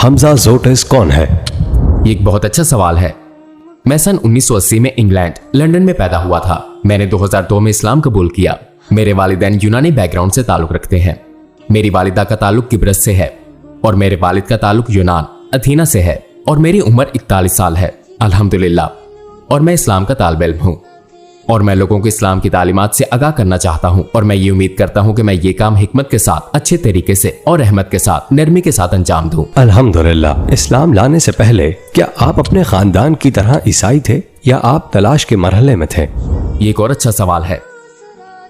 हमजा जोटिस कौन है? ये एक बहुत अच्छा सवाल है। मैं सन 1980 में इंग्लैंड लंदन में पैदा हुआ था। मैंने 2002 में इस्लाम कबूल किया। मेरे वालिदैन यूनानी बैकग्राउंड से ताल्लुक रखते हैं। मेरी वालिदा का ताल्लुक किब्रस से है और मेरे वालिद का ताल्लुक यूनान अथीना से है और मेरी उम्र 41 साल है अल्हम्दुलिल्लाह। और मैं इस्लाम का तालिब इल्म हूँ और मैं लोगों को इस्लाम की तालीमात से आगाह करना चाहता हूँ और मैं ये उम्मीद करता हूँ कि मैं ये काम हिकमत के साथ, अच्छे तरीके से और रहमत के साथ, नरमी के साथ अंजाम दूँ। अल्हम्दुलिल्लाह। इस्लाम लाने से पहले क्या आप अपने खानदान की तरह ईसाई थे या आप तलाश के मरहले में थे? ये एक और अच्छा सवाल है।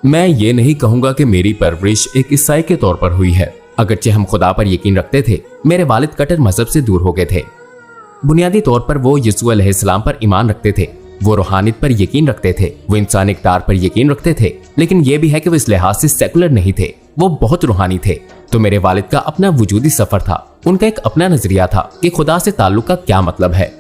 मैं ये नहीं कहूँगा कि मेरी परवरिश एक ईसाई के तौर पर हुई है। अगरचे हम खुदा पर यकीन रखते थे, मेरे वालिद कट्टर मजहब से दूर हो गए थे। बुनियादी तौर पर वो यीशु अलैहिस्सलाम पर ईमान रखते थे, वो रूहानियत पर यकीन रखते थे, वो इंसानी इक़्तिदार पर यकीन रखते थे, लेकिन ये भी है कि वो इस लिहाज से सेकुलर नहीं थे, वो बहुत रूहानी थे। तो मेरे वालिद का अपना वजूदी सफर था, उनका एक अपना नजरिया था कि खुदा से ताल्लुक का क्या मतलब है।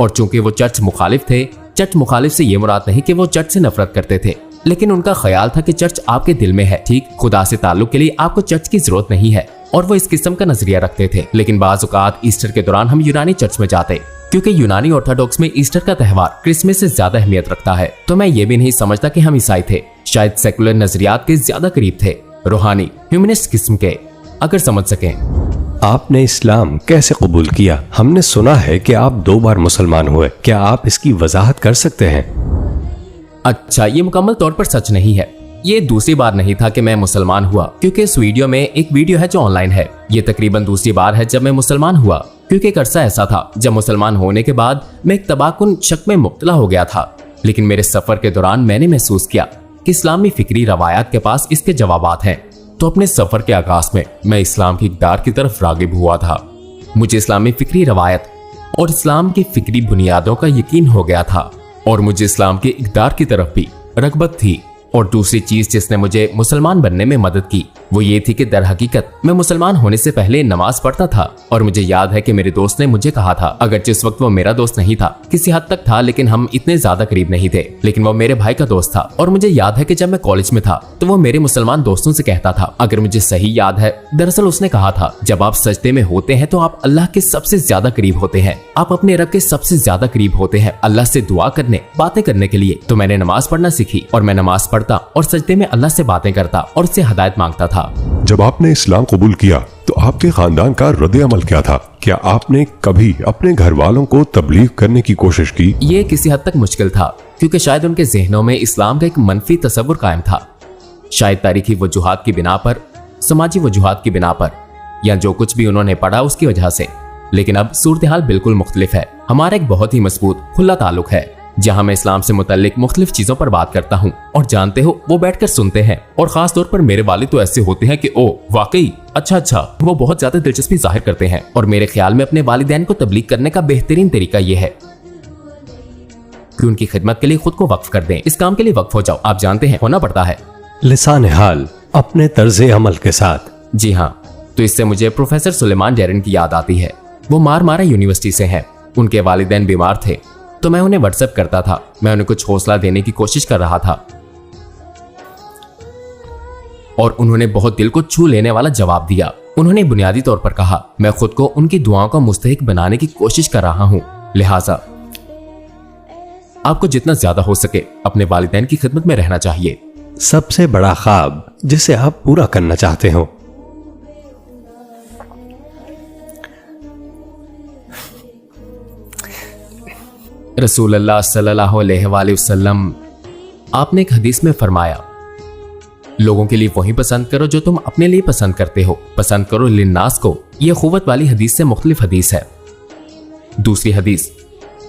और चूंकि वो चर्च मुखालिफ थे, चर्च मुखालिफ से ये मुराद नहीं कि वो चर्च से नफरत करते थे, लेकिन उनका ख्याल था कि चर्च आपके दिल में है, ठीक, खुदा से ताल्लुक के लिए आपको चर्च की जरूरत नहीं है। और वो इस किस्म का नजरिया रखते थे। लेकिन बाज़ औक़ात ईस्टर के दौरान हम यूनानी चर्च में जाते, क्योंकि यूनानी ऑर्थोडॉक्स में ईस्टर का त्यौहार क्रिसमस से ज्यादा अहमियत रखता है। तो मैं ये भी नहीं समझता कि हम ईसाई थे, शायद सेकुलर नजरियात के ज्यादा करीब थे, रूहानी ह्यूमनिस्ट किस्म के, अगर समझ सकें। आपने इस्लाम कैसे कबूल किया? हमने सुना है कि आप 2 बार मुसलमान हुए, क्या आप इसकी वजाहत कर सकते हैं? अच्छा, ये मुकम्मल तौर पर सच नहीं है। ये दूसरी बार नहीं था कि मैं मुसलमान हुआ, क्योंकि इस वीडियो में एक वीडियो है जो ऑनलाइन है। ये तकरीबन दूसरी बार है जब मैं मुसलमान हुआ, क्योंकि एक अरसा ऐसा था जब मुसलमान होने के बाद मैं एक तबाकुन शक में मुब्तला हो गया था। लेकिन मेरे सफर के दौरान मैंने महसूस किया कि इस्लामी फिक्री रवायात के पास इसके जवाबात हैं। तो अपने सफर के आगाज में मैं इस्लाम की इक़्तिदार की तरफ रागिब हुआ था। मुझे इस्लामी फिक्री रवायत और इस्लाम की फिक्री बुनियादों का यकीन हो गया था और मुझे इस्लाम की इक़्तिदार की तरफ भी रगबत थी। और दूसरी चीज जिसने मुझे मुसलमान बनने में मदद की वो ये थी कि दर हकीकत मैं मुसलमान होने से पहले नमाज पढ़ता था। और मुझे याद है कि मेरे दोस्त ने मुझे कहा था, अगर जिस वक्त वो मेरा दोस्त नहीं था, किसी हद तक था लेकिन हम इतने ज्यादा करीब नहीं थे, लेकिन वो मेरे भाई का दोस्त था। और मुझे याद है कि जब मैं कॉलेज में था तो वो मेरे मुसलमान दोस्तों से कहता था, अगर मुझे सही याद है, दरअसल उसने कहा था, जब आप सजदे में होते हैं तो आप अल्लाह के सबसे ज्यादा करीब होते हैं, आप अपने रब के सबसे ज्यादा करीब होते हैं अल्लाह से दुआ करने, बातें करने के लिए। तो मैंने नमाज पढ़ना सीखी और मैं नमाज पढ़ता और सजदे में अल्लाह से बातें करता और उससे हिदायत मांगता था। जब आपने इस्लाम कबूल किया तो आपके खानदान का रद्द अमल क्या था? क्या आपने कभी अपने घर वालों को तबलीग करने की कोशिश की? ये किसी हद तक मुश्किल था, क्योंकि शायद उनके जहनों में इस्लाम का एक मनफी तस्वुर कायम था। शायद तारीखी वजूहात की बिना पर, समाजी वजूहात की बिना पर, या जो कुछ भी उन्होंने पढ़ा उसकी वजह से। लेकिन अब सूरत हाल बिल्कुल मुख्तलिफ है। हमारा एक बहुत ही मजबूत खुला ताल्लुक है, जहां मैं इस्लाम से मुतल्लिक मुख्तलिफ चीजों पर बात करता हूं और जानते हो वो बैठकर सुनते हैं। और खास तौर पर मेरे वालिद तो ऐसे होते हैं कि ओ वाकई अच्छा, वो बहुत ज्यादा दिलचस्पी जाहिर करते हैं। और मेरे ख्याल में अपने वालिदैन को तबलीग करने का बेहतरीन तरीका ये है कि उनकी खिदमत के लिए खुद को वक्फ कर दें। इस काम के लिए वक्फ हो जाओ, आप जानते हैं होना पड़ता है। लिसान हाल अपने तर्ज अमल के साथ। जी हाँ, तो इससे मुझे प्रोफेसर सुलेमान डेरन की याद आती है। वो मारा यूनिवर्सिटी से हैं। उनके वालिदैन बीमार थे तो मैं उन्हें व्हाट्सएप करता था। मैं उन्हें कुछ हौसला देने की कोशिश कर रहा था और उन्होंने बहुत दिल को छू लेने वाला जवाब दिया। उन्होंने बुनियादी तौर पर कहा, मैं खुद को उनकी दुआओं का मुस्तहिक बनाने की कोशिश कर रहा हूं, लिहाजा आपको जितना ज्यादा हो सके अपने वालिदैन की खिदमत में रहना चाहिए। सबसे बड़ा ख्वाब जिसे आप पूरा करना चाहते हो? रसूलुल्लाह सल्लल्लाहु अलैहि वसल्लम, आपने एक हदीस में फरमाया, लोगों के लिए वही पसंद करो जो तुम अपने लिए पसंद करते हो, पसंद करो लिन्नास को। यह खुवत वाली हदीस से मुख्तलिफ हदीस है। दूसरी हदीस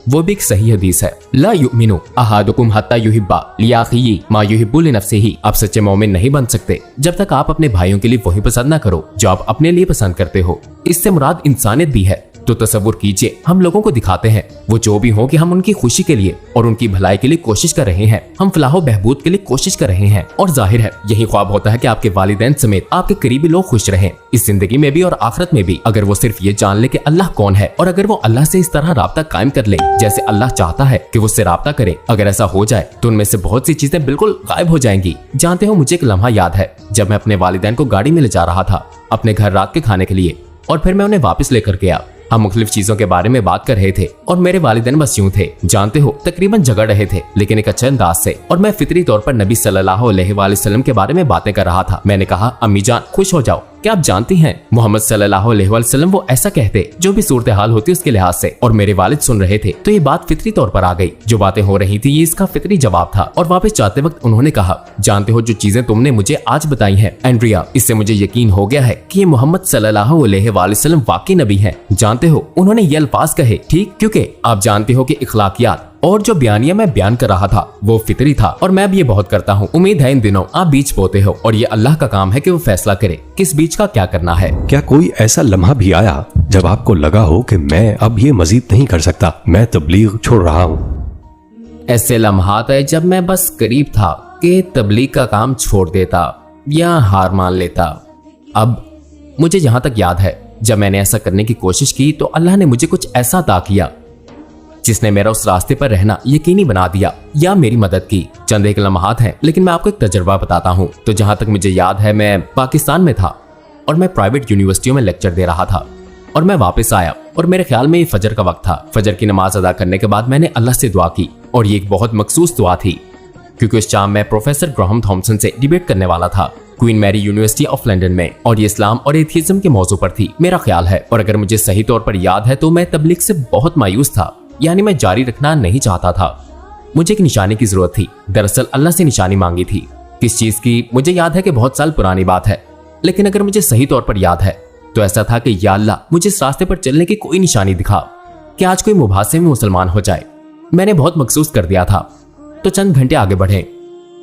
वो भी एक सही हदीस है, ला युमिनु अहादुकुम हत्ता युहिब्बा लिअखीही मा युहिब्बु लिनफ्सिही। आप सच्चे मोमिन नहीं बन सकते जब तक आप अपने भाइयों के लिए वही पसंद ना करो जो आप अपने लिए पसंद करते हो। इससे मुराद इंसानियत भी है। तो तसव्वुर कीजिए, हम लोगों को दिखाते हैं वो जो भी हो कि हम उनकी खुशी के लिए और उनकी भलाई के लिए कोशिश कर रहे हैं, हम फलाह बहबूद के लिए कोशिश कर रहे हैं। और जाहिर है यही ख्वाब होता है कि आपके वालिदैन समेत आपके करीबी लोग खुश रहें, इस जिंदगी में भी और आखिरत में भी। अगर वो सिर्फ ये जान ले कि अल्लाह कौन है और अगर वो अल्लाह से इस तरह राब्ता कायम कर ले जैसे अल्लाह चाहता है कि वो उससे राब्ता करे, अगर ऐसा हो जाए तो उनमें से बहुत सी चीजें बिल्कुल गायब हो जाएंगी। जानते हो, मुझे एक लम्हा याद है जब मैं अपने वालिदैन को गाड़ी में ले जा रहा था अपने घर रात के खाने के लिए, और फिर मैं उन्हें वापस लेकर गया हम मुख्तलिफ चीजों के बारे में बात कर रहे थे और मेरे वालिदैन बस यूं थे, जानते हो, तकरीबन झगड़ रहे थे, लेकिन एक अच्छे अंदाज से। और मैं फितरी तौर पर नबी सल्लल्लाहु अलैहि वसल्लम के बारे में बातें कर रहा था। मैंने कहा, अम्मी जान खुश हो जाओ, क्या आप जानती हैं मोहम्मद सल्लल्लाहु अलैहि वसल्लम वो ऐसा कहते जो भी सूरत हाल होती उसके लिहाज से। और मेरे वालिद सुन रहे थे तो ये बात फितरी तौर पर आ गई। जो बातें हो रही थी ये इसका फितरी जवाब था। और वापस जाते वक्त उन्होंने कहा, जानते हो, जो चीजें तुमने मुझे आज बताई हैं एंड्रिया, इससे मुझे यकीन हो गया है कि ये मोहम्मद सल्लल्लाहु अलैहि वसल्लम वाकई नबी हैं। जानते हो, उन्होंने ये अल्फाज कहे, ठीक, क्योंकि आप जानते हो कि इखलाकियात और जो बयानिया मैं बयान कर रहा था वो फितरी था और मैं भी ये बहुत करता हूँ। उम्मीद है इन दिनों आप बीज बोते हो और ये अल्लाह का काम है कि वो फैसला करे किस बीज का क्या करना है। क्या कोई ऐसा लम्हा भी आया जब आपको लगा हो कि मैं अब ये मजीद नहीं कर सकता, मैं तबलीग छोड़ रहा हूँ? ऐसे लम्हात है जब मैं बस करीब था कि तबलीग का काम छोड़ देता या हार मान लेता। अब मुझे जहां तक याद है, जब मैंने ऐसा करने की कोशिश की तो अल्लाह ने मुझे कुछ ऐसा अता किया जिसने मेरा उस रास्ते पर रहना यकीनी बना दिया या मेरी मदद की। चंद एक लम्हात हैं, लेकिन मैं आपको एक तजर्बा बताता हूँ। तो जहां तक मुझे याद है, मैं पाकिस्तान में था और मैं प्राइवेट यूनिवर्सिटियों में लेक्चर दे रहा था और मैं वापस आया और मेरे ख्याल में ये फजर का वक्त था। फजर की नमाज अदा करने के बाद मैंने अल्लाह से दुआ की और ये एक बहुत मखसूस दुआ थी क्योंकि उस शाम मैं प्रोफेसर ग्राहम थॉमसन से डिबेट करने वाला था Queen Mary University of London में, और ये इस्लाम और एथियज्म के मौजू पर थी मेरा ख्याल है। और अगर मुझे सही तौर पर याद है तो मैं तबलीग से बहुत मायूस था, यानी मैं जारी रखना नहीं चाहता था। मुझे एक निशानी की जरूरत थी। दरअसल अल्लाह से निशानी मांगी थी। किस चीज की मुझे याद है कि बहुत साल पुरानी बात है, लेकिन अगर मुझे सही तौर पर याद है तो ऐसा था कि या अल्लाह, मुझे इस रास्ते पर चलने की कोई निशानी दिखा कि आज कोई मुबासे में मुसलमान हो जाए। मैंने बहुत महसूस कर दिया था। तो चंद घंटे आगे बढ़े,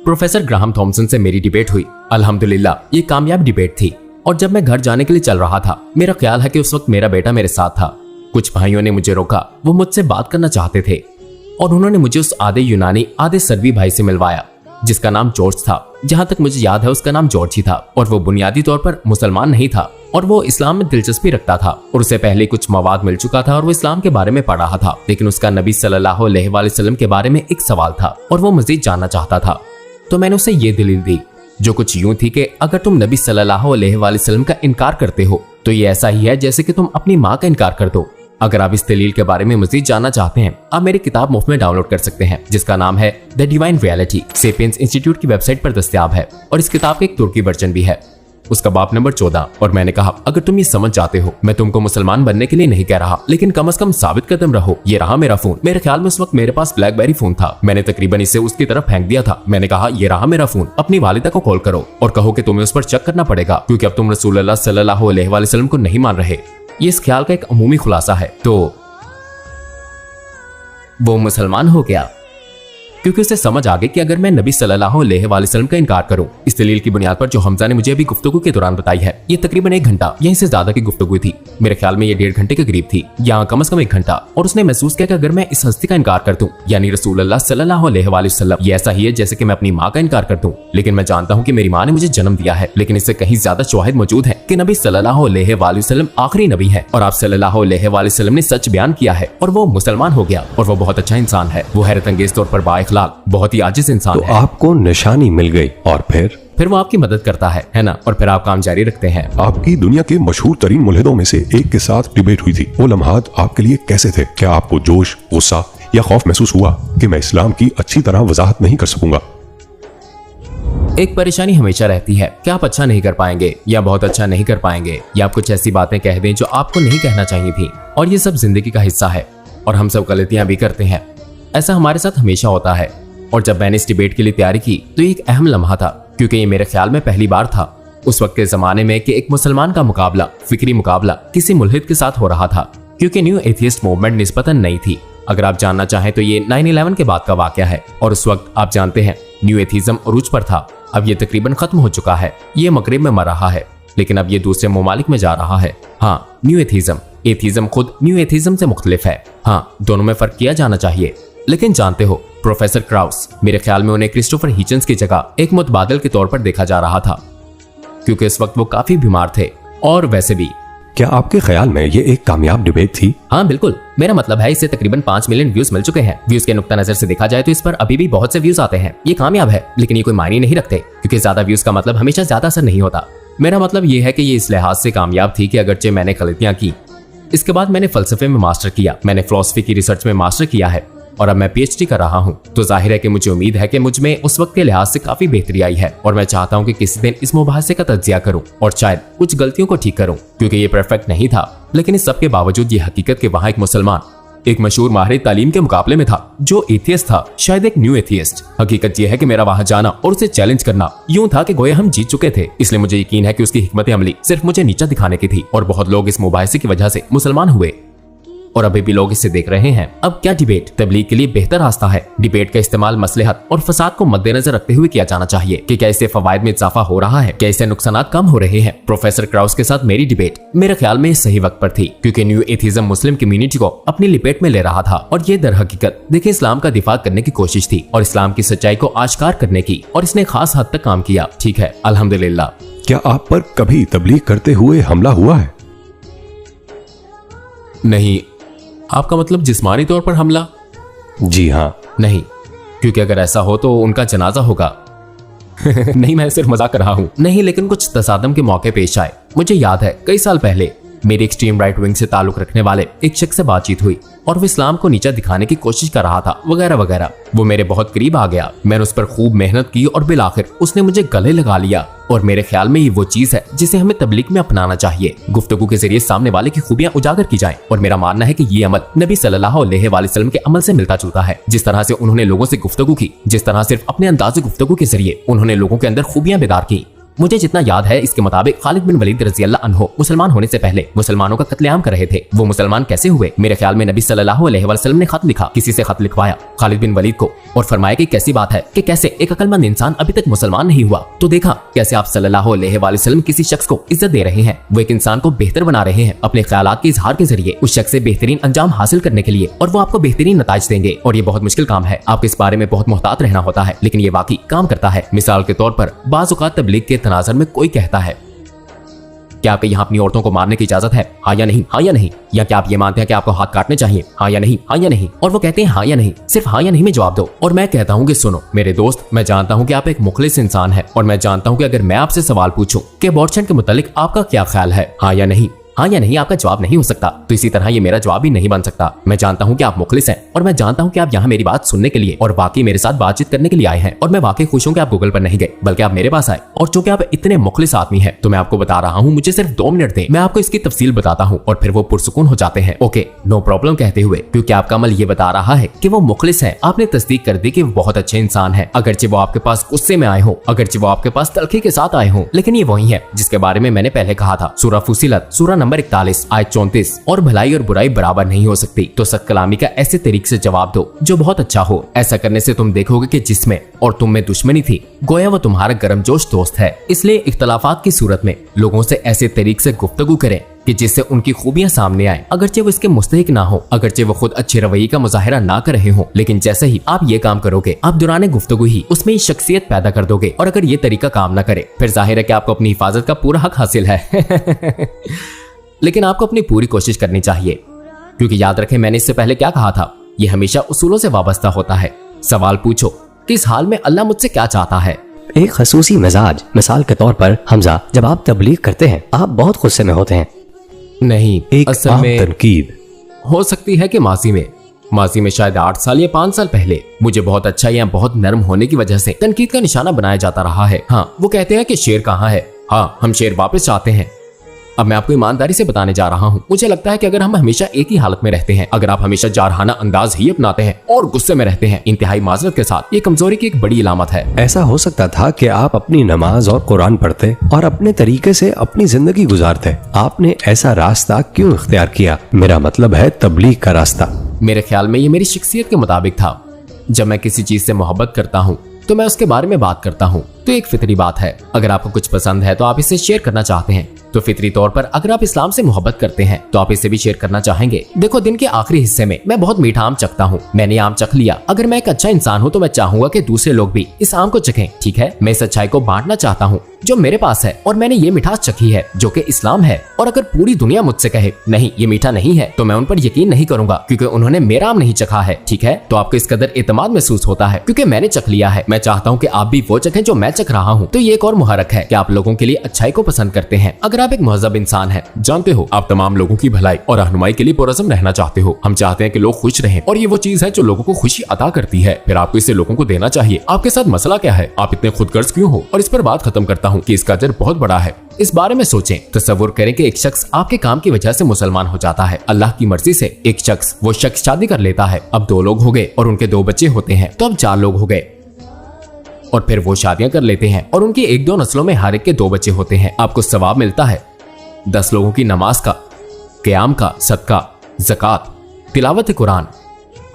प्रोफेसर ग्राहम थॉमसन से मेरी डिबेट हुई। अल्हम्दुलिल्लाह ये कामयाब डिबेट थी। और जब मैं घर जाने के लिए चल रहा था, मेरा ख्याल है कि उस वक्त मेरा बेटा मेरे साथ था। कुछ भाइयों ने मुझे रोका, वो मुझसे बात करना चाहते थे और उन्होंने मुझे उस आधे यूनानी आधे सर्बी भाई से मिलवाया जिसका नाम जॉर्ज था। जहां तक मुझे याद है उसका नाम जॉर्ज ही था और वो बुनियादी तौर पर मुसलमान नहीं था और वो इस्लाम में दिलचस्पी रखता था और उसे पहले कुछ मवाद मिल चुका था और वो इस्लाम के बारे में पढ़ रहा था, लेकिन उसका नबी सल्लल्लाहु अलैहि वसल्लम के बारे में एक सवाल था और वो मजीद जानना चाहता था। तो मैंने उसे ये दलील दी जो कुछ यूं थी कि अगर तुम नबी सल्लल्लाहु अलैहि वसल्लम का इनकार करते हो तो ये ऐसा ही है जैसे कि तुम अपनी माँ का इनकार कर दो। अगर आप इस दलील के बारे में मजीद जानना चाहते हैं, आप मेरी किताब मुफ्त में डाउनलोड कर सकते हैं जिसका नाम है the divine reality, sapiens institute की वेबसाइट पर दस्तयाब है और इस किताब का एक तुर्की वर्जन भी है, उसका बाब नंबर 14। और मैंने कहा, अगर तुम ये समझ जाते हो, मैं तुमको मुसलमान बनने के लिए नहीं कह रहा, लेकिन कम से कम साबित कदम रहो। ये रहा मेरा फोन। मेरे ख्याल में उस वक्त मेरे पास ब्लैकबेरी फोन था। मैंने तकरीबन इसे उसकी तरफ फेंक दिया था। मैंने कहा, ये रहा मेरा फोन, अपनी वालिदा को कॉल करो और कहो कि तुम्हें उस पर चेक करना पड़ेगा क्योंकि अब तुम रसूलुल्लाह सल्लल्लाहु अलैहि वसल्लम को नहीं मान रहे। ये इस ख्याल का एक अमूमी खुलासा है। तो वो मुसलमान हो गया क्योंकि उसे समझ आ गई कि अगर मैं नबी सल्लल्लाहु अलैहि वसल्लम का इनकार करूं, इस दलील की बुनियाद पर जो हमजा ने मुझे अभी गुफ्तगू के दौरान बताई है, ये तकरीबन 1 घंटा या इससे ज्यादा की गुफ्तगू थी। मेरे ख्याल में ये 1.5 घंटे के करीब थी या कम से कम 1 घंटा। और उसने महसूस किया कि अगर मैं इस हस्ती का इनकार कर दूं, यानी रसूलुल्लाह सल्लल्लाहु अलैहि वसल्लम, ये ऐसा ही है जैसे कि मैं अपनी माँ का इनकार कर दूं। लेकिन मैं जानता हूँ कि मेरी माँ ने मुझे जन्म दिया है, लेकिन इससे कहीं ज्यादा शवाहिद मौजूद है कि नबी सल्लल्लाहु अलैहि वसल्लम आखिरी नबी है और आप सल्लल्लाहु अलैहि वसल्लम ने सच बयान किया है और वो मुसलमान हो गया और वो बहुत अच्छा इंसान है। वो हैरत अंगेज तौर पर बाइखलाक, बहुत ही आजिज इंसान तो है। आपको निशानी मिल गई और फिर वो आपकी मदद करता है ना, और फिर आप काम जारी रखते हैं। आपकी दुनिया के मशहूर तरीन मुल्हिदों में से एक के साथ डिबेट हुई थी। वो लम्हात आपके लिए कैसे थे? क्या आपको जोश, गुस्सा या खौफ महसूस हुआ कि मैं इस्लाम की अच्छी तरह वजाहत नहीं कर सकूंगा? एक परेशानी हमेशा रहती है कि आप अच्छा नहीं कर पाएंगे या बहुत अच्छा नहीं कर पाएंगे या आप कुछ ऐसी बातें कह दें जो आपको नहीं कहना चाहिए थी। और ये सब जिंदगी का हिस्सा है और हम सब गलतियां भी करते हैं। ऐसा हमारे साथ हमेशा होता है। और जब मैंने इस डिबेट के लिए तैयारी की तो ये एक अहम लम्हा था क्योंकि ये मेरे ख्याल में पहली बार था उस वक्त के जमाने में कि एक मुसलमान का मुकाबला, फिक्री मुकाबला किसी मुल्हिद के साथ हो रहा था, क्योंकि न्यू एथियस्ट मूवमेंट निस्बतन नई थी। अगर आप जानना चाहें तो ये 9/11 के बाद का वाकया है और उस वक्त आप जानते हैं न्यू एथिज्म उरूज पर था। अब ये तकरीबन खत्म हो चुका है। ये मगरिब में मर रहा है, लेकिन अब ये दूसरे ममालिक में जा रहा है। हाँ, न्यू एथिज्म खुद न्यू एथिज्म से मुख्तलिफ है। हाँ, दोनों में फर्क किया जाना चाहिए। लेकिन जानते हो, प्रोफेसर क्राउस, मेरे ख्याल में उन्हें क्रिस्टोफर हिचन्स की जगह एक मुतबादिल के तौर पर देखा जा रहा था क्योंकि इस वक्त वो काफी बीमार थे। और वैसे भी, क्या आपके ख्याल में ये एक कामयाब डिबेट थी? हाँ बिल्कुल। मेरा मतलब है इससे तकरीबन 5 मिलियन व्यूज मिल चुके हैं। व्यूज के नुक्ता नजर से देखा जाए तो इस पर अभी भी बहुत से व्यूज आते हैं। ये कामयाब है, लेकिन ये कोई मायने नहीं रखते क्योंकि ज्यादा व्यूज का मतलब हमेशा ज्यादा असर नहीं होता। मेरा मतलब ये है कि ये इस लिहाज से कामयाब थी कि अगरचे मैंने गलतियां की, इसके बाद मैंने फलसफे में मास्टर किया, मैंने फिलॉसफी की रिसर्च में मास्टर किया है और अब मैं पीएचडी कर रहा हूँ। तो जाहिर है कि मुझे उम्मीद है कि मुझ में उस वक्त के लिहाज से काफी बेहतरी आई है और मैं चाहता हूँ कि किसी दिन इस मुबाहसे का तज्जिया करूँ और शायद कुछ गलतियों को ठीक करूँ, क्योंकि ये परफेक्ट नहीं था। लेकिन इस सब के बावजूद ये हकीकत कि वहाँ एक मुसलमान एक मशहूर माहिर तालीम के मुकाबले में था जो एथियस्ट था, शायद एक न्यू एथियस्ट। हकीकत यह है कि मेरा वहां जाना और उसे चैलेंज करना यूं था कि गोया हम जीत चुके थे। इसलिए मुझे यकीन है कि उसकी हिकमत अमली सिर्फ मुझे नीचा दिखाने की थी और बहुत लोग इस मुबाहिसे की वजह से मुसलमान हुए और अभी भी लोग इसे देख रहे हैं। अब क्या डिबेट तबलीग के लिए बेहतर रास्ता है? डिबेट का इस्तेमाल मसलहत और फसाद को मद्देनजर रखते हुए किया जाना चाहिए कि क्या इससे फवायद में इजाफा हो रहा है, क्या इससे नुकसानात कम हो रहे हैं। प्रोफेसर क्राउस के साथ मेरी डिबेट मेरे ख्याल में सही वक्त पर थी, क्योंकि न्यू एथिज्म मुस्लिम कम्युनिटी को अपनी लिपेट में ले रहा था और ये दर हकीकत देखिए इस्लाम का दिफा करने की कोशिश थी और इस्लाम की सच्चाई को आश्कार करने की, और इसने खास हद तक काम किया। ठीक है, अल्हम्दुलिल्लाह। क्या आप पर कभी तबलीग करते हुए हमला हुआ है? नहीं। आपका मतलब जिस्मानी तौर पर हमला? जी हाँ। नहीं, क्योंकि अगर ऐसा हो तो उनका जनाजा होगा। नहीं, मैं सिर्फ मजाक कर रहा हूँ। नहीं, लेकिन कुछ तसादम के मौके पेश आए। मुझे याद है कई साल पहले मेरी एक्सट्रीम राइट विंग से ताल्लुक रखने वाले एक शख्स से बातचीत हुई और वो इस्लाम को नीचा दिखाने की कोशिश कर रहा था वगैरह वगैरह। वो मेरे बहुत करीब आ गया, मैंने उस पर खूब मेहनत की और बिलाखिर उसने मुझे गले लगा लिया। और मेरे ख्याल में ये वो चीज है जिसे हमें तबलीग में अपनाना चाहिए। गुफ्तगू के जरिए सामने वाले की खूबियां उजागर की जाएं। और मेरा मानना है कि ये अमल नबी सल्लल्लाहु अलैहि वसल्लम के अमल से मिलता जुलता है। जिस तरह से उन्होंने लोगों से गुफ्तगू की, जिस तरह सिर्फ अपने अंदाज़े गुफ्तगू के जरिए उन्होंने लोगों के अंदर खूबियां बेदार की। मुझे जितना याद है इसके मुताबिक खालिद बिन वलीद रज़ियल्लाहु अन्हु मुसलमान होने से पहले मुसलमानों का कत्लेआम कर रहे थे। वो मुसलमान कैसे हुए? मेरे ख्याल में नबी सल्लल्लाहु अलैहि वसल्लम ने खत लिखा, किसी से खत लिखवाया खालिद बिन वलीद को और फरमाया कि कैसी बात है कि कैसे एक अक्लमंद इंसान अभी तक मुसलमान नहीं हुआ। तो देखा कैसे आप सल्लल्लाहु अलैहि वसल्लम किसी शख्स को इज्जत दे रहे हैं, वो एक इंसान को बेहतर बना रहे हैं अपने ख्यालात के इजहार के जरिए उस शख्स से बेहतरीन अंजाम हासिल करने के लिए, और वो आपको बेहतरीन नताइज देंगे। और ये बहुत मुश्किल काम है, आपको इस बारे में बहुत मुहतात रहना होता है, लेकिन ये वाकई काम करता है। मिसाल के तौर पर बाज़ औक़ात तबलीग के तनाज़ुर में कोई कहता है, क्या आपके यहाँ अपनी औरतों को मारने की इजाजत है? हाँ या नहीं? हाँ या नहीं? या क्या आप ये मानते हैं कि आपको हाथ काटने चाहिए? हाँ या नहीं? हाँ या नहीं? और वो कहते हैं हाँ या नहीं, सिर्फ हाँ या नहीं में जवाब दो। और मैं कहता हूँ कि सुनो मेरे दोस्त, मैं जानता हूँ कि आप एक मुखलिस इंसान है और मैं जानता हूँ कि अगर मैं आपसे सवाल पूछूं कि अबॉर्शन के मुतालिक आपका क्या ख्याल है, हाँ या नहीं, हाँ या नहीं आपका जवाब नहीं हो सकता, तो इसी तरह ये मेरा जवाब भी नहीं बन सकता। मैं जानता हूँ कि आप मुखलिस हैं और मैं जानता हूँ कि आप यहाँ मेरी बात सुनने के लिए और वाकई मेरे साथ बातचीत करने के लिए आए हैं, और मैं वाकई खुश हूँ कि आप गूगल पर नहीं गए बल्कि आप मेरे पास आए। और चूंकि आप इतने मुखलिस आदमी हैं तो मैं आपको बता रहा हूँ, मुझे सिर्फ 2 मिनट दें, मैं आपको इसकी तफसील बताता हूँ और फिर वो पुरसुकून हो जाते हैं। ओके, नो प्रॉब्लम कहते हुए, क्योंकि आपका अमल ये बता रहा है कि वो मुखलिस है। आपने तस्दीक कर दी कि वो बहुत अच्छे इंसान है, अगरचे वो आपके पास गुस्से में आए हो, अगरचे वो आपके पास तलखी के साथ आए हो, लेकिन ये वही है जिसके बारे में मैंने पहले कहा था। सूरह फुसिलत सूरह नंबर 41 आयत 34, और भलाई और बुराई बराबर नहीं हो सकती, तो सख्त कलामी का ऐसे तरीके से जवाब दो जो बहुत अच्छा हो। ऐसा करने से तुम देखोगे कि जिसमें और तुम में दुश्मनी थी गोया वो तुम्हारा गर्मजोश दोस्त है। इसलिए इख्तलाफात की सूरत में लोगों से ऐसे तरीके से गुफ्तगू करें कि जिससे उनकी खूबियां सामने आए, अगरचे वो इसके मुस्तहिक ना हो, अगरचे वो खुद अच्छे रवैये का मुजाहिरा ना कर रहे हो, लेकिन जैसे ही आप ये काम करोगे आप दौरान गुफ्तगू ही उसमें शख्सियत पैदा कर दोगे। और अगर ये तरीका काम ना करे फिर जाहिर है कि आपको अपनी हिफाजत का पूरा हक हासिल है। लेकिन आपको अपनी पूरी कोशिश करनी चाहिए, क्योंकि याद रखें मैंने इससे पहले क्या कहा था, ये हमेशा उसूलों से वाबस्ता होता है। सवाल पूछो कि इस हाल में अल्लाह मुझसे क्या चाहता है। एक खसूसी मिजाज, मिसाल के तौर पर हमजा, जब आप तबलीग करते हैं आप बहुत गुस्से में होते हैं। नहीं, एक असल आम में तनकीद हो सकती है कि माजी में शायद 8 साल या 5 साल पहले मुझे बहुत अच्छा या बहुत नरम होने की वजह से तनकीद का निशाना बनाया जाता रहा है। हाँ, वो कहते हैं कि शेर कहाँ है, हाँ हम शेर वापस चाहते हैं। अब मैं आपको ईमानदारी से बताने जा रहा हूँ, मुझे लगता है कि अगर हम हमेशा एक ही हालत में रहते हैं, अगर आप हमेशा जारहाना अंदाज ही अपनाते हैं और गुस्से में रहते हैं इंतहाई माजरत के साथ, ये कमजोरी की एक बड़ी इलामत है। ऐसा हो सकता था कि आप अपनी नमाज और कुरान पढ़ते और अपने तरीके से अपनी जिंदगी गुजारते। आपने ऐसा रास्ता क्यों इख्तियार किया? मेरा मतलब है तबलीग का रास्ता। मेरे ख्याल में ये मेरी शख्सियत के मुताबिक था। जब मैं किसी चीज से मोहब्बत करता हूँ तो मैं उसके बारे में बात करता हूँ, तो एक फितरी बात है। अगर आपको कुछ पसंद है तो आप इसे शेयर करना चाहते हैं, तो फितरी तौर पर अगर आप इस्लाम से मोहब्बत करते हैं तो आप इसे भी शेयर करना चाहेंगे। देखो, दिन के आखिरी हिस्से में मैं बहुत मीठा आम चखता हूँ, मैंने आम चख लिया। अगर मैं एक अच्छा इंसान हूँ तो मैं चाहूंगा कि दूसरे लोग भी इस आम को चखें। ठीक है, मैं इस अच्छाई को बांटना चाहता हूँ जो मेरे पास है, और मैंने ये मिठास चखी है जो कि इस्लाम है। और अगर पूरी दुनिया मुझसे कहे नहीं ये मीठा नहीं है, तो मैं उन पर यकीन नहीं करूंगा, क्योंकि उन्होंने मेरा आम नहीं चखा है। ठीक है, तो आपको इस कदर एतमाद महसूस होता है क्योंकि मैंने चख लिया है। मैं चाहता हूँ कि आप भी वो चखें जो मैं चख रहा हूँ तो ये एक और मुहरक है कि आप लोगों के लिए अच्छाई को पसंद करते हैं। अगर आप एक महजब इंसान हैं, जानते हो आप तमाम लोगों की भलाई और रहनुमाई के लिए पुरज़म रहना चाहते हो। हम चाहते हैं कि लोग खुश रहें और ये वो चीज है जो लोगों को खुशी अता करती है, फिर आपको इसे लोगों को देना चाहिए। आपके साथ मसला क्या है? आप इतने खुदगर्ज क्यों हो? और इस पर बात खत्म करता हूँ कि इसका अजर बहुत बड़ा है। इस बारे में सोचें, तसव्वुर करें कि एक शख्स आपके काम की वजह से मुसलमान हो जाता है। अल्लाह की मर्जी से एक शख्स वो शख्स शादी कर लेता है। अब 2 लोग हो गए और उनके 2 बच्चे होते हैं, तो अब 4 लोग हो गए। और फिर वो शादियां कर लेते हैं और उनकी 1-2 नस्लों में हर एक के 2 बच्चे होते हैं। आपको सवाब मिलता है 10 लोगों की नमाज का, क़याम का, सदका, ज़कात, तिलावत कुरान,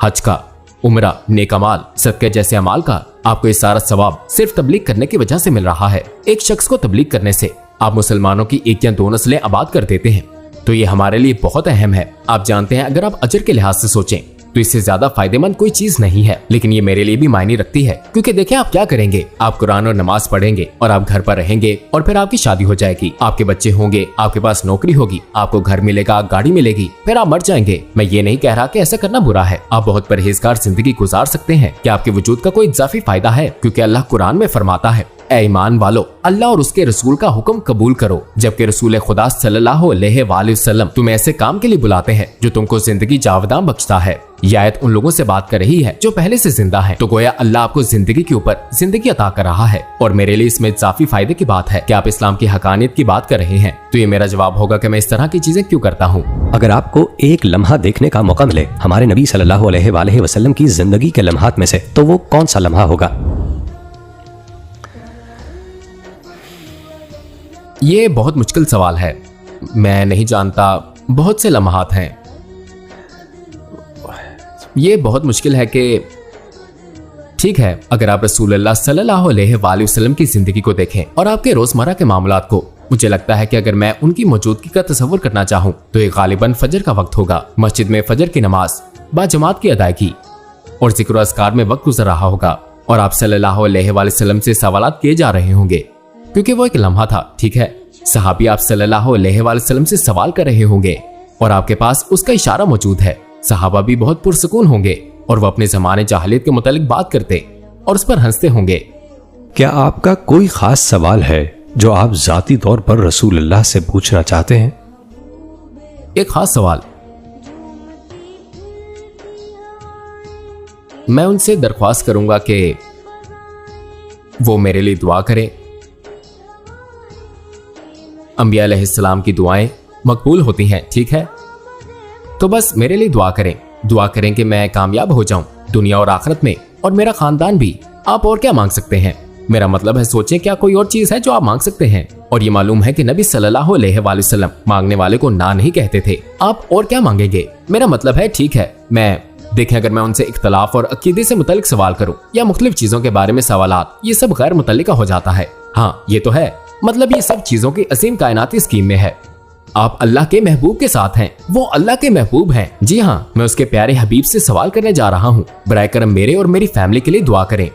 हज का, उम्रा, नेक अमाल, सदक़े जैसे अमाल का। आपको ये सारा सवाब सिर्फ तबलीग करने की वजह से मिल रहा है। एक शख्स को तबलीग करने से आप मुसलमानों की 1 या 2 नस्लें आबाद कर देते हैं, तो ये हमारे लिए बहुत अहम है। आप जानते हैं, अगर आप अजर के लिहाज से सोचें तो इससे ज्यादा फायदेमंद कोई चीज नहीं है, लेकिन ये मेरे लिए भी मायने रखती है। क्योंकि देखें, आप क्या करेंगे, आप कुरान और नमाज पढ़ेंगे और आप घर पर रहेंगे और फिर आपकी शादी हो जाएगी, आपके बच्चे होंगे, आपके पास नौकरी होगी, आपको घर मिलेगा, गाड़ी मिलेगी, फिर आप मर जाएंगे। मैं ये नहीं कह रहा कि ऐसा करना बुरा है, आप बहुत परहेजगार जिंदगी गुजार सकते हैं। क्या आपके वजूद का कोई इजाफी फायदा है? क्योंकि अल्लाह कुरान में फरमाता है, ऐ ईमान वालो, अल्लाह और उसके रसूल का हुक्म कबूल करो, जबकि रसूल खुदा सल्लल्लाहु अलैहि वसल्लम तुम्हें ऐसे काम के लिए बुलाते हैं जो तुमको जिंदगी जावदान बख्शता है। यह आयत उन लोगों से बात कर रही है जो पहले से जिंदा हैं, तो गोया अल्लाह आपको जिंदगी के ऊपर जिंदगी अता कर रहा है। और मेरे लिए इसमें इजाफी फायदे की बात है कि आप इस्लाम की हकानियत की बात कर रहे हैं, तो ये मेरा जवाब होगा कि मैं इस तरह की चीजें क्यों करता हूँ। अगर आपको एक लम्हा देखने का मौका मिले हमारे नबी सल्लल्लाहु अलैहि वसल्लम की जिंदगी के लम्हात में से, तो वो कौन सा लम्हा होगा? ये बहुत मुश्किल सवाल है, मैं नहीं जानता। बहुत से लम्हात हैं। ये बहुत मुश्किल है कि ठीक है, अगर आप रसूलुल्लाह सल्लल्लाहु अलैहि वसल्लम की जिंदगी को देखें और आपके रोजमर्रा के मामलात को, मुझे लगता है कि अगर मैं उनकी मौजूदगी का तस्वुर करना चाहूँ तो ये गालिबन फजर का वक्त होगा। मस्जिद में फजर की नमाज बाजमात की अदायगी और जिक्र अस्कार में वक्त गुजर रहा होगा और आप सल्लल्लाहु अलैहि वसल्लम से सवालात किए जा रहे होंगे, क्योंकि वो एक लम्हा था। ठीक है, सहाबी आप सल्लल्लाहु अलैहि वसल्लम से सवाल कर रहे होंगे और आपके पास उसका इशारा मौजूद है। सहाबा भी बहुत पुरसुकून होंगे और वो अपने जमाने जाहिलियत के मुतालिक बात करते और उस पर हंसते होंगे। क्या आपका कोई खास सवाल है जो आप जाती तौर पर रसूलुल्लाह से पूछना चाहते हैं? एक खास सवाल, मैं उनसे दरख्वास्त करूंगा कि वो मेरे लिए दुआ करें। अंबिया अलैहिस्सलाम की दुआएं मकबूल होती हैं, ठीक है, तो बस मेरे लिए दुआ करें। दुआ करें कि मैं कामयाब हो जाऊं दुनिया और आखिरत में, और मेरा खानदान भी। आप और क्या मांग सकते हैं? मेरा मतलब है, सोचें क्या कोई और चीज है जो आप मांग सकते हैं? और ये मालूम है कि नबी सल्लल्लाहु अलैहि वसल्लम मांगने वाले को ना नहीं कहते थे। आप और क्या मांगेंगे? मेरा मतलब है, ठीक है, मैं देखें, अगर मैं उनसे इख्तलाफ और अकीदे से मुतल्लिक सवाल करूं या मुख्तलिफ चीजों के बारे में सवालात, ये सब गैर मुतल्लिका हो जाता है। हाँ, ये तो है, मतलब ये सब चीजों की असीम कायनाती स्कीम में है। आप अल्लाह के महबूब के साथ हैं, वो अल्लाह के महबूब हैं। जी हाँ, मैं उसके प्यारे हबीब से सवाल करने जा रहा हूँ। बराए करम मेरे और मेरी फैमिली के लिए दुआ करें।